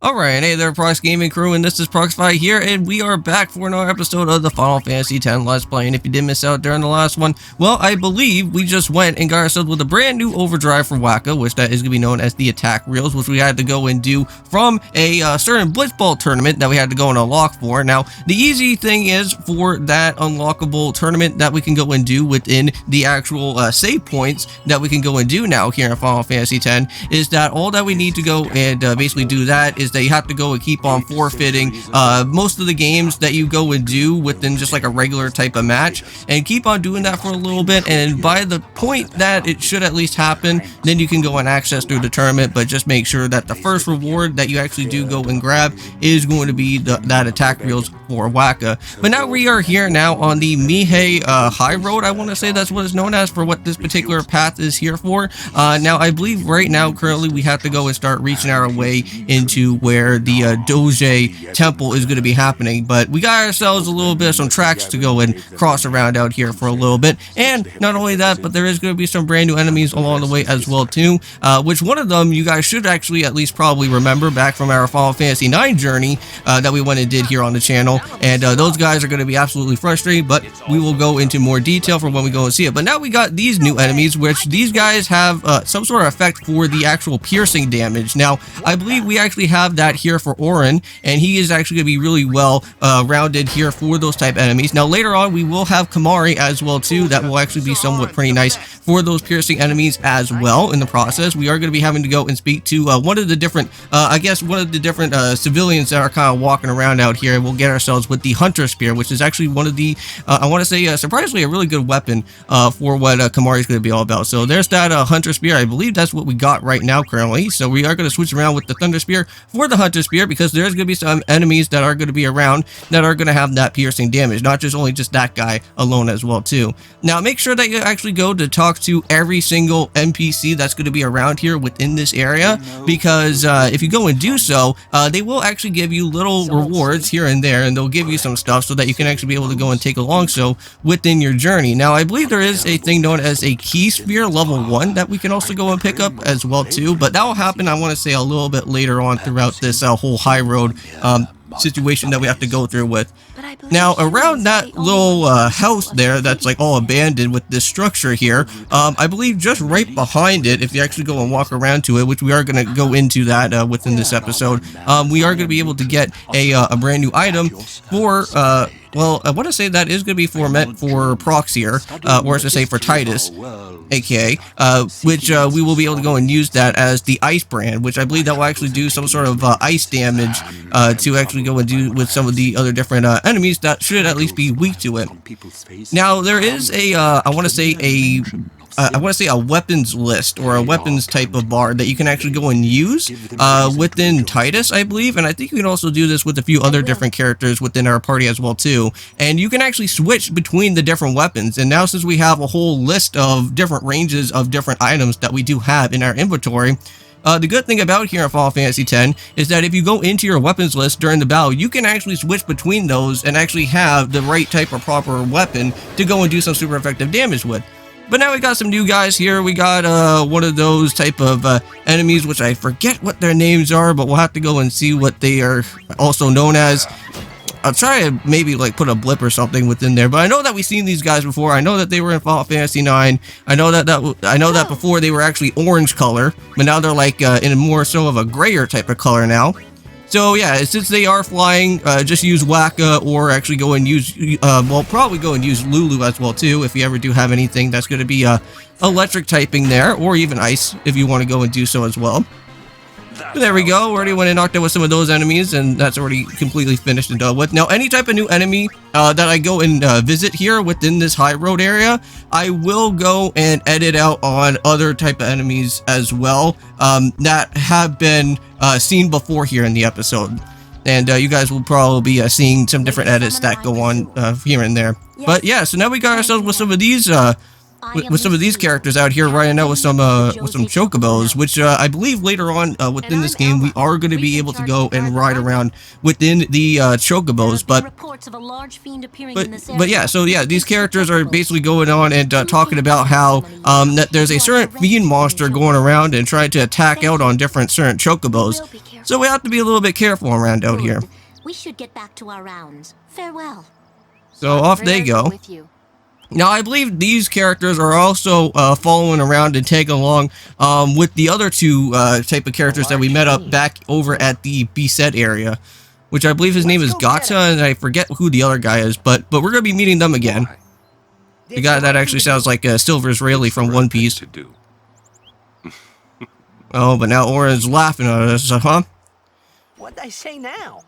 Alright, hey there, Prox Gaming Crew, and this is Proxify here, and we are back for another episode of the Final Fantasy X Let's Play. And if you did miss out during the last one, well, I believe we just went and got ourselves with a brand new overdrive for Waka, which that is going to be known as the attack reels, which we had to go and do from a certain Blitzball tournament that we had to go and unlock for. Now, the easy thing is for that unlockable tournament that we can go and do within the actual save points that we can go and do now here in Final Fantasy X is that all that we need to go and basically do that is that you have to go and keep on forfeiting most of the games that you go and do within just like a regular type of match, and keep on doing that for a little bit, and by the point that it should at least happen, then you can go and access through the tournament. But just make sure that the first reward that you actually do go and grab is going to be that attack reels for Waka. But now we are here now on the Mi'ihen Highroad, I want to say that's what it's known as for what this particular path is here for. Now I believe right now currently we have to go and start reaching our way into where the Doge temple is going to be happening, but we got ourselves a little bit of some tracks to go and cross around out here for a little bit. And not only that, but there is going to be some brand new enemies along the way as well too, which one of them you guys should actually at least probably remember back from our Final Fantasy IX journey that we went and did here on the channel. And those guys are going to be absolutely frustrating, but we will go into more detail for when we go and see it. But now we got these new enemies, which these guys have some sort of effect for the actual piercing damage. Now I believe we actually have that here for Auron, and he is actually going to be really well rounded here for those type enemies. Now later on we will have Kamari as well too, that will actually be somewhat pretty nice for those piercing enemies as well. In the process, we are going to be having to go and speak to one of the different civilians that are kind of walking around out here. We'll get ourselves with the Hunter Spear, which is actually one of the I want to say surprisingly a really good weapon for what Kamari is going to be all about. So there's that Hunter Spear. I believe that's what we got right now currently. So we are going to switch around with the Thunder Spear for the Hunter Spear, because there's going to be some enemies that are going to be around that are going to have that piercing damage, not just only just that guy alone as well too. Now make sure that you actually go to talk to every single NPC that's going to be around here within this area, because if you go and do so, they will actually give you little rewards here and there, and they'll give you some stuff so that you can actually be able to go and take along so within your journey. Now I believe there is a thing known as a Key Spear level 1 that we can also go and pick up as well too, but that will happen I want to say a little bit later on throughout this whole high road situation that we have to go through with. Now around that little house there that's like all abandoned with this structure here, I believe just right behind it, if you actually go and walk around to it, which we are going to go into that within this episode, we are going to be able to get a brand new item for well, I want to say that is going to be meant for Prox here, or as I say for Titus, aka, which we will be able to go and use that as the ice brand, which I believe that will actually do some sort of ice damage to actually go and do with some of the other different enemies that should at least be weak to it. Now there is a, I want to say a weapons list or a weapons type of bar that you can actually go and use within Titus, I believe, and I think you can also do this with a few other different characters within our party as well too, and you can actually switch between the different weapons. And now since we have a whole list of different ranges of different items that we do have in our inventory, the good thing about here in Final Fantasy X is that if you go into your weapons list during the battle, you can actually switch between those and actually have the right type of proper weapon to go and do some super effective damage with. But now we got some new guys here. We got one of those type of enemies, which I forget what their names are, but we'll have to go and see what they are also known as. I'll try to maybe like put a blip or something within there, but I know that we've seen these guys before. I know that they were in Final Fantasy IX. I know that before they were actually orange color, but now they're like in more so of a grayer type of color now. So yeah, since they are flying, just use Waka, or actually go and use, well, probably go and use Lulu as well too, if you ever do have anything that's going to be electric typing there, or even ice if you want to go and do so as well. But there we go, already went and knocked out with some of those enemies, and that's already completely finished and done with. Now any type of new enemy that I go and visit here within this high road area, I will go and edit out on other type of enemies as well that have been seen before here in the episode, and you guys will probably be seeing some different edits that go on here and there. But yeah, so now we got ourselves with some of these with some of these characters out here riding out with some chocobos, which I believe later on within this game we are going to be able to go and ride around within the chocobos. But yeah, so yeah, these characters are basically going on and talking about how that there's a certain fiend monster going around and trying to attack out on different certain chocobos. so we have to be a little bit careful around out here. We should get back to our rounds. Farewell. So off they go. Now, I believe these characters are also following around and tagging along with the other two type of characters that we met up back over at the Beset area, which I believe his name is Gotcha, and I forget who the other guy is, but we're going to be meeting them again. The guy that actually sounds like Silver Israeli from One Piece. Oh, but now Oren's laughing at us, huh? What'd I say now?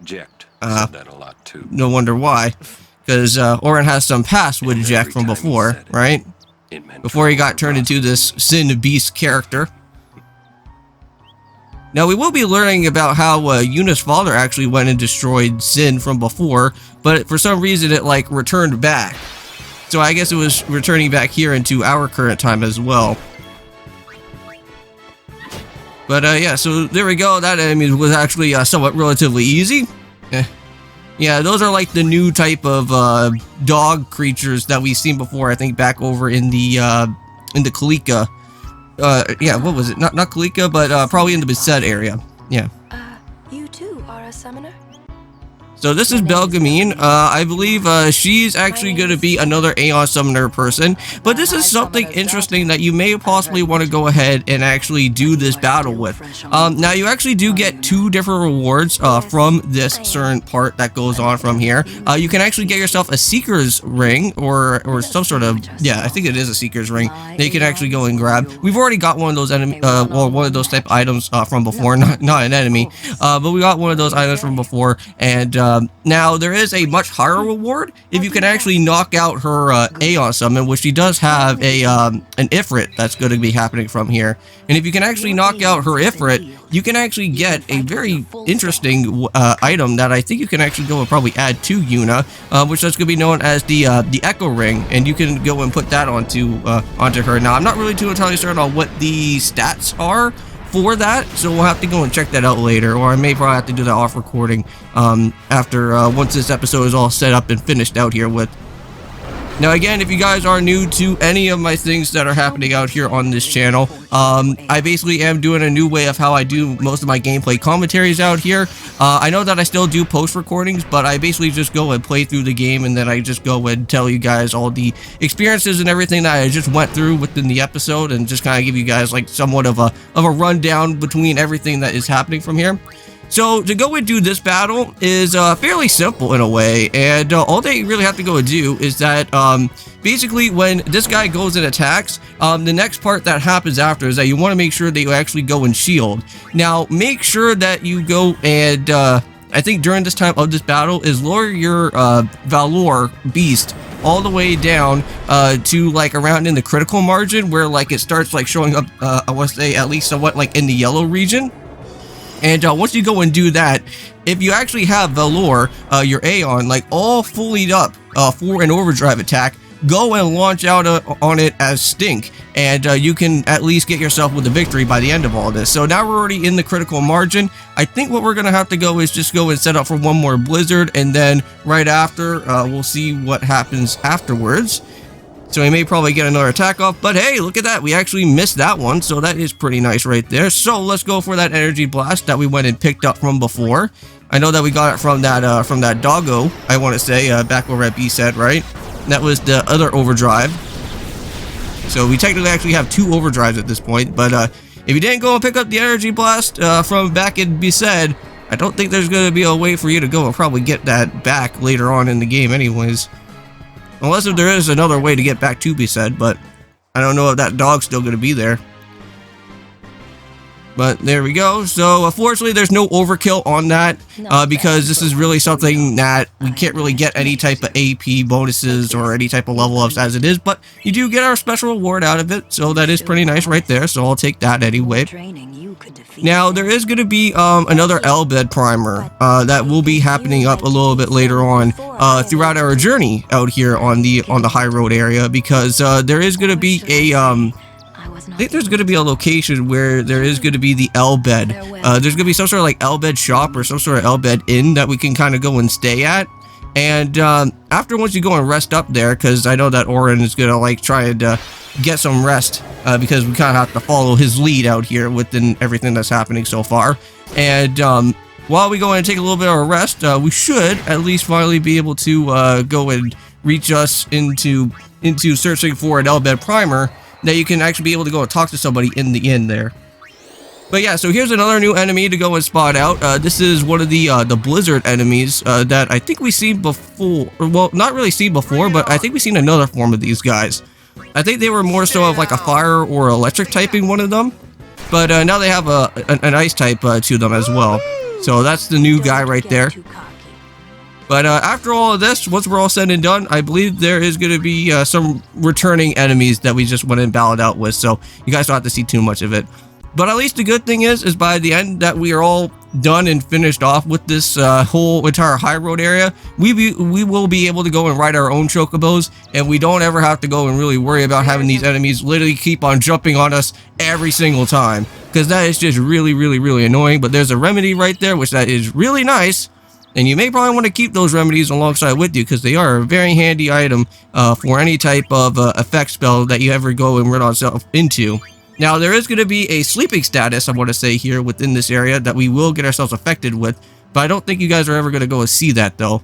Jacked said that a lot too. No wonder why. Because Oren has some past with Jack from before, right? Before he got turned into this Sin Beast character. Now, we will be learning about how Yuna's father actually went and destroyed Sin from before, but for some reason it, like, returned back. So I guess it was returning back here into our current time as well. But yeah, so there we go. That enemy was actually somewhat relatively easy. Yeah, those are like the new type of dog creatures that we've seen before. I think back over in the Kalika. Yeah, what was it? Not Kalika, but probably in the Beset area. Yeah. You too are a summoner? So this is Belgamine. I believe she's actually going to be another Aeon Summoner person. But this is something interesting that you may possibly want to go ahead and actually do this battle with. Now, you actually do get 2 different rewards from this certain part that goes on from here. You can actually get yourself a Seeker's Ring or some sort of... Yeah, I think it is a Seeker's Ring that you can actually go and grab. We've already got one of those one of those type of items from before. Not an enemy. But we got one of those items from before. And... now, there is a much higher reward if you can actually knock out her Aeon summon, which she does have an Ifrit that's going to be happening from here. And if you can actually knock out her Ifrit, you can actually get a very interesting item that I think you can actually go and probably add to Yuna, which is going to be known as the Echo Ring, and you can go and put that onto her. Now, I'm not really too entirely certain on what the stats are for that, so we'll have to go and check that out later, or I may probably have to do that off recording after once this episode is all set up and finished out here with. Now again, if you guys are new to any of my things that are happening out here on this channel, I basically am doing a new way of how I do most of my gameplay commentaries out here. I know that I still do post recordings, but I basically just go and play through the game, and then I just go and tell you guys all the experiences and everything that I just went through within the episode, and just kind of give you guys like somewhat of a rundown between everything that is happening from here. So to go and do this battle is fairly simple in a way, and all they really have to go and do is that basically when this guy goes and attacks, the next part that happens after is that you want to make sure that you actually go and shield. Now make sure that you go and I think during this time of this battle is lower your Valor beast all the way down to like around in the critical margin where like it starts like showing up I want to say at least somewhat like in the yellow region. And once you go and do that, if you actually have Valor, your Aeon, like all fully up for an overdrive attack, go and launch out on it as Stink, and you can at least get yourself with a victory by the end of all this. So now we're already in the critical margin. I think what we're going to have to go is just go and set up for one more Blizzard, and then right after, we'll see what happens afterwards. So he may probably get another attack off, but hey, look at that. We actually missed that one, so that is pretty nice right there. So let's go for that energy blast that we went and picked up from before. I know that we got it from that doggo, I want to say, back over at B-Set, right? That was the other overdrive. So we technically actually have 2 overdrives at this point, but if you didn't go and pick up the energy blast from back in B-Set, I don't think there's going to be a way for you to go and probably get that back later on in the game anyways. Unless if there is another way to get back to B-Set, but I don't know if that dog's still going to be there. But there we go. So unfortunately, there's no overkill on that because this is really something that we can't really get any type of AP bonuses or any type of level ups as it is. But you do get our special reward out of it, so that is pretty nice right there. So I'll take that anyway. Now there is going to be another Elbed primer that will be happening up a little bit later on throughout our journey out here on the high road area, because there is going to be a I think there's going to be a location where there is going to be the Elbed. There's going to be some sort of like Elbed shop or some sort of Elbed inn that we can kind of go and stay at. And after once you go and rest up there, because I know that Oren is going to like try and get some rest because we kind of have to follow his lead out here within everything that's happening so far. And while we go and take a little bit of a rest, we should at least finally be able to go and reach us into searching for an Elbed primer that you can actually be able to go and talk to somebody in the inn there. But yeah, so here's another new enemy to go and spot out. This is one of the blizzard enemies that I think we've seen before. Well, not really seen before, but I think we've seen another form of these guys. I think they were more so of like a fire or electric typing one of them. But now they have an ice type to them as well. So that's the new guy right there. But after all of this, once we're all said and done, I believe there is going to be some returning enemies that we just went and battled out with. So you guys don't have to see too much of it. But at least the good thing is by the end that we are all done and finished off with this whole entire high road area, we will be able to go and ride our own chocobos, and we don't ever have to go and really worry about having these enemies literally keep on jumping on us every single time, because that is just really annoying. But there's a remedy right there, which that is really nice, and you may probably want to keep those remedies alongside with you, because they are a very handy item for any type of effect spell that you ever go and run yourself into. Now, there is going to be a sleeping status, I want to say, here within this area that we will get ourselves affected with, but I don't think you guys are ever going to go and see that, though.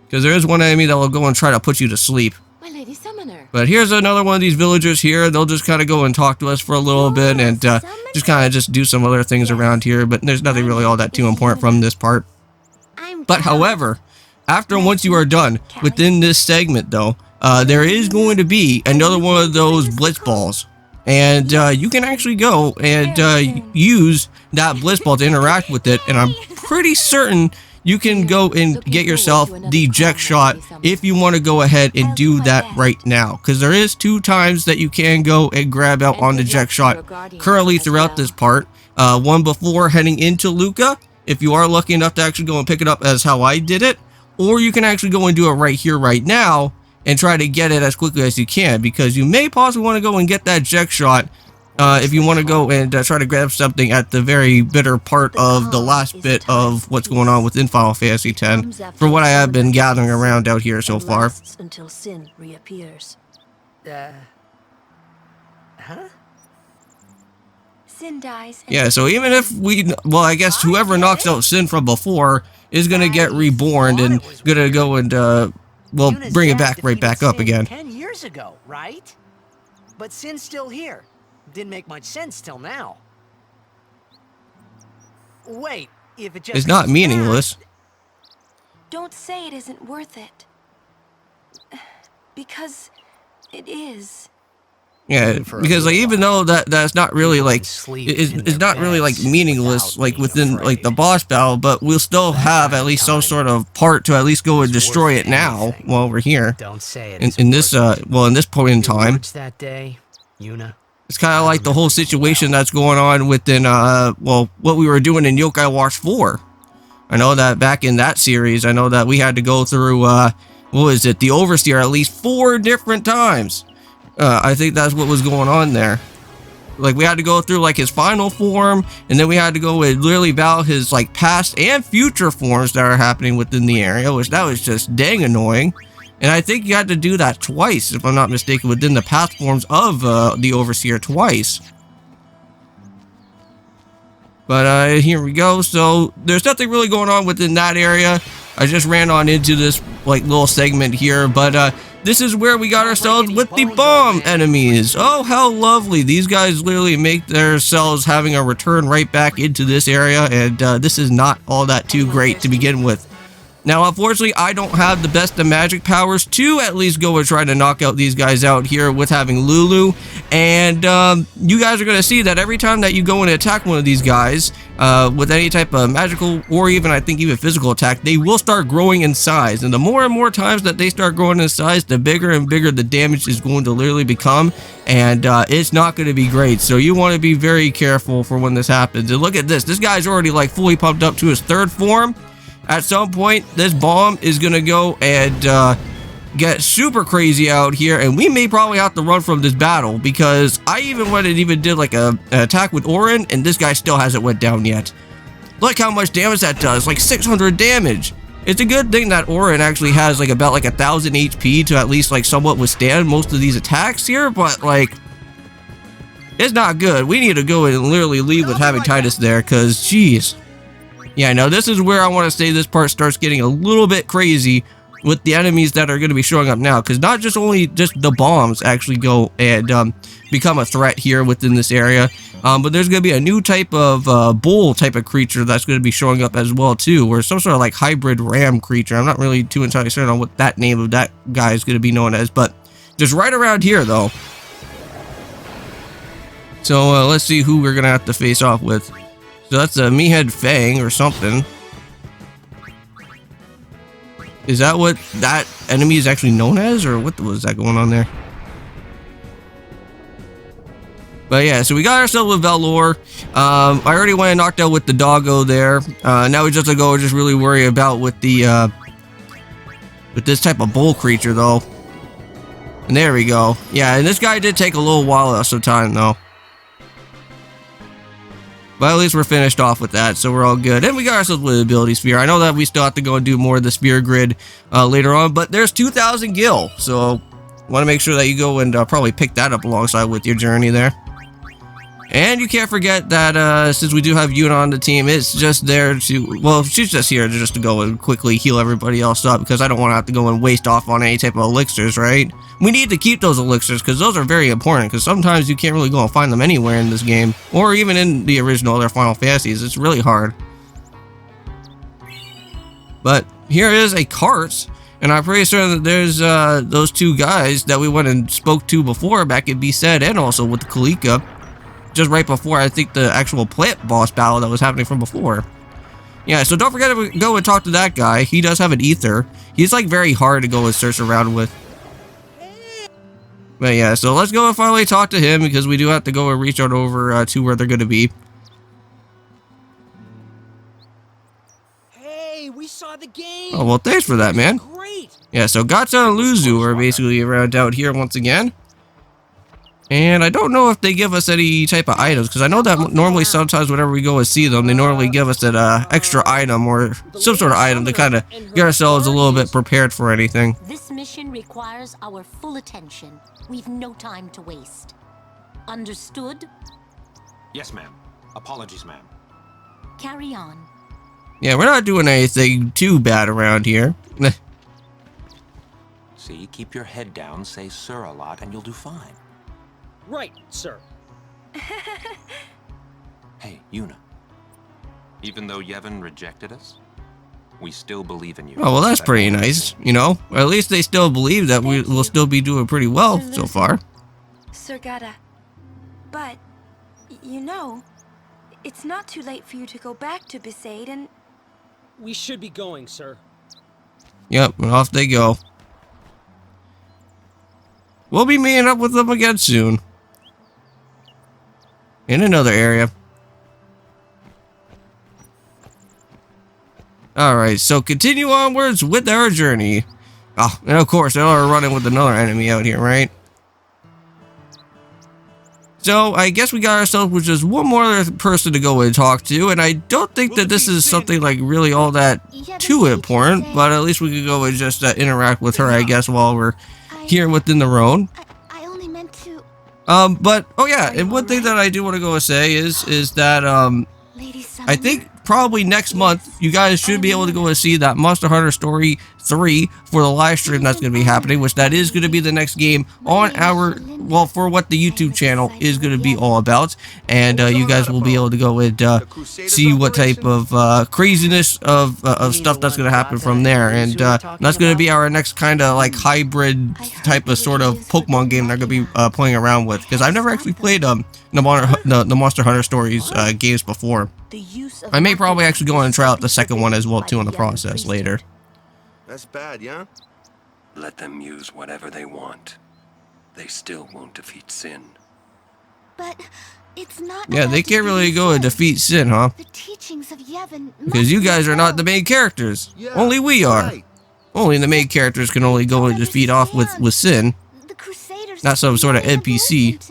Because there is one enemy that will go and try to put you to sleep. My lady summoner. But here's another one of these villagers here. They'll just kind of go and talk to us for a little bit and just kind of just do some other things around here, but there's nothing really all that too important from this part. But however, once you are done within this segment, though, there is going to be another one of those blitz balls. And you can actually go and use that blitz ball to interact with it, and I'm pretty certain you can go and get yourself the eject shot if you want to go ahead and do that right now, because there is 2 times that you can go and grab out on the eject shot currently throughout this part. One before heading into Luca, if you are lucky enough to actually go and pick it up as how I did it, or you can actually go and do it right here right now and try to get it as quickly as you can, because you may possibly want to go and get that eject shot if you want to go and try to grab something at the very bitter part of the last bit of what's going on within Final Fantasy X, for what I have been gathering around out here so far. Until sin reappears. Huh? Sin dies. Yeah, so even if well, I guess whoever knocks out Sin from before is going to get reborn and going to go and, well, bring it back right back up again. 10 years ago, right? But Sin's still here. Didn't make much sense till now. Wait, if it just It's not comes meaningless. back- Don't say it isn't worth it. Because it is. Yeah, because like even though that's not really like it's not really like meaningless like within like the boss battle, but we'll still have at least some sort of part to at least go and destroy it now while we're here. Don't say it. In this well, in this point in time, That day, Yuna. it's kind of like the whole situation that's going on within well, what we were doing in Yokai Watch 4. I know that back in that series, I know that we had to go through what was it, the Overseer, at least 4 different times. I think that's what was going on there. Like, we had to go through like his final form, and then we had to go and literally battle his like past and future forms that are happening within the area, which that was just dang annoying. And I think you had to do that twice, if I'm not mistaken, within the past forms of the Overseer twice. But here we go. So there's nothing really going on within that area. I just ran on into this like little segment here, but this is where we got ourselves with the bomb enemies. Oh, how lovely. These guys literally make themselves having a return right back into this area, and this is not all that too great to begin with. Now, unfortunately, I don't have the best of magic powers to at least go and try to knock out these guys out here with having Lulu. And you guys are going to see that every time that you go and attack one of these guys with any type of magical or even, I think, even physical attack, they will start growing in size. And the more and more times that they start growing in size, the bigger and bigger the damage is going to literally become. And it's not going to be great. So you want to be very careful for when this happens. And look at this. This guy's already like fully pumped up to his 3rd form. At some point, this bomb is going to go and get super crazy out here, and we may probably have to run from this battle, because I even went and even did like an attack with Orin, and this guy still hasn't went down yet. Look how much damage that does, like 600 damage. It's a good thing that Orin actually has like about like 1,000 HP to at least like somewhat withstand most of these attacks here, but like It's not good. We need to go and literally leave with having Titus there, because, jeez. Yeah, no, this is where I want to say this part starts getting a little bit crazy with the enemies that are going to be showing up now, because not just only just the bombs actually go and become a threat here within this area, but there's going to be a new type of bull type of creature that's going to be showing up as well too, or some sort of like hybrid ram creature. I'm not really too entirely certain on what that name of that guy is going to be known as, but just right around here though. So let's see who we're going to have to face off with. So that's a Mi'ihen Fang or something. Is that what that enemy is actually known as, or what was that going on there? But yeah, so we got ourselves with Valor. I already went and knocked out with the doggo there. Now we just have to go and just really worry about with the with this type of bull creature though. And there we go. Yeah, and this guy did take a little while of some time though. But at least we're finished off with that, so we're all good. And we got ourselves with the ability sphere. I know that we still have to go and do more of the spear grid later on, but there's 2,000 gil, so want to make sure that you go and probably pick that up alongside with your journey there. And you can't forget that since we do have Yuna on the team, it's just there to, well, she's just here just to go and quickly heal everybody else up, because I don't want to have to go and waste off on any type of elixirs, right? We need to keep those elixirs because those are very important, because sometimes you can't really go and find them anywhere in this game, or even in the original other Final Fantasies. It's really hard. But here is a cart, and I'm pretty sure that there's those two guys that we went and spoke to before back in B-Set, and also with the Kalika. Just right before, I think, the actual plant boss battle that was happening from before. Yeah, so don't forget to go and talk to that guy. He does have an ether. He's like very hard to go and search around with. But yeah, so let's go and finally talk to him, because we do have to go and reach out over to where they're going to be. Hey, we saw the game. Oh, well, thanks for that, man. Great. Yeah, so Gata and Luzu are basically around out here once again. And I don't know if they give us any type of items, because I know that normally sometimes whenever we go and see them, they normally give us an extra item or some sort of item to kind of get ourselves a little bit prepared for anything. This mission requires our full attention. We've no time to waste. Understood? Yes, ma'am. Apologies, ma'am. Carry on. Yeah, we're not doing anything too bad around here. See, keep your head down, say sir a lot, and you'll do fine. Right, sir. Hey, Yuna. Even though Yevon rejected us, we still believe in you. Oh, well, that's pretty nice, you know? Or at least they still believe that we will still be doing pretty well so far. Sir Gata. But, you know, it's not too late for you to go back to Besaid and... We should be going, sir. Yep, and off they go. We'll be meeting up with them again soon. In another area. Alright, so continue onwards with our journey. Oh, and of course, they are running with another enemy out here, right? So, I guess we got ourselves with just one more person to go and talk to, and I don't think that this is something like really all that too important, but at least we could go and just interact with her, I guess, while we're here within the road. I only meant to... But, oh yeah, and one thing that I do want to go and say is that, I think probably next month, you guys should be able to go and see that Monster Hunter Story 3 for the live stream that's going to be happening, which that is going to be the next game on our, well, for what the YouTube channel is going to be all about. And you guys will be able to go and see what type of craziness of stuff that's going to happen from there. And that's going to be our next kind of like hybrid type of sort of Pokemon game they're going to be playing around with. Because I've never actually played the Monster Hunter Stories games before. I may probably actually go and try out the second one as well too in the process later. That's bad, yeah? Let them use whatever they want. They still won't defeat Sin. But it's not... Yeah, they can't really go and defeat Sin, huh? The teachings of Yevon Because you guys are not the main characters. Only we are. Only the main characters can only go and defeat off with Sin. The Crusaders Not some sort of NPC.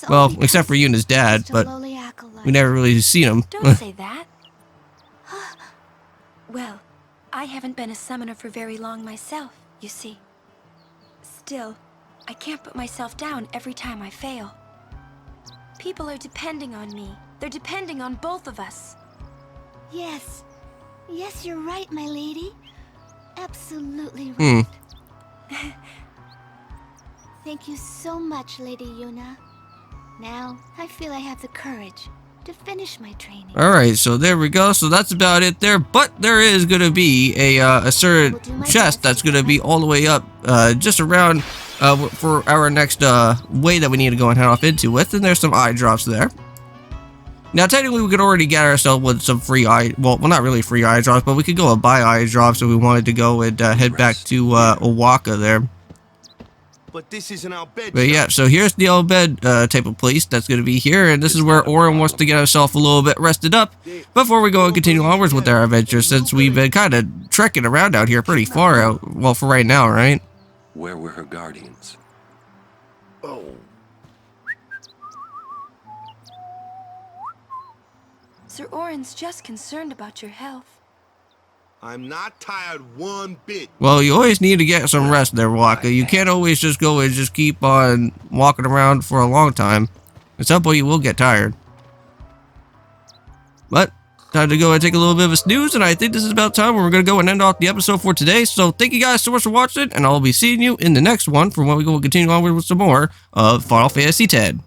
Well, except for Yuna's dad, but we never really seen him. Don't say that. Well, I haven't been a summoner for very long myself, you see. Still, I can't put myself down every time I fail. People are depending on me. They're depending on both of us. Yes. Yes, you're right, my lady. Absolutely right. Thank you so much, Lady Yuna. Now, I feel I have the courage to finish my training. Alright, so there we go. So that's about it there. But there is going to be a certain chest that's going to be all the way up just around for our next way that we need to go and head off into with. And there's some eye drops there. Now, technically, we could already get ourselves with some free eye... Well, not really free eye drops, but we could go and buy eye drops if we wanted to go and head back to Owaka there. But this isn't our bed. But yeah, so here's the old bed type of place that's going to be here, and this is where Orin wants to get himself a little bit rested up before we go and continue onwards with our adventure, since we've been kind of trekking around out here pretty far out, well, for right now, right? Where were her guardians? Oh. Sir Orin's just concerned about your health. I'm not tired one bit. Well, you always need to get some rest there, Waka. You can't always just go and just keep on walking around for a long time. At some point, you will get tired. But, time to go and take a little bit of a snooze, and I think this is about time where we're going to go and end off the episode for today. So, thank you guys so much for watching, and I'll be seeing you in the next one for when we go and continue onward with some more of Final Fantasy X.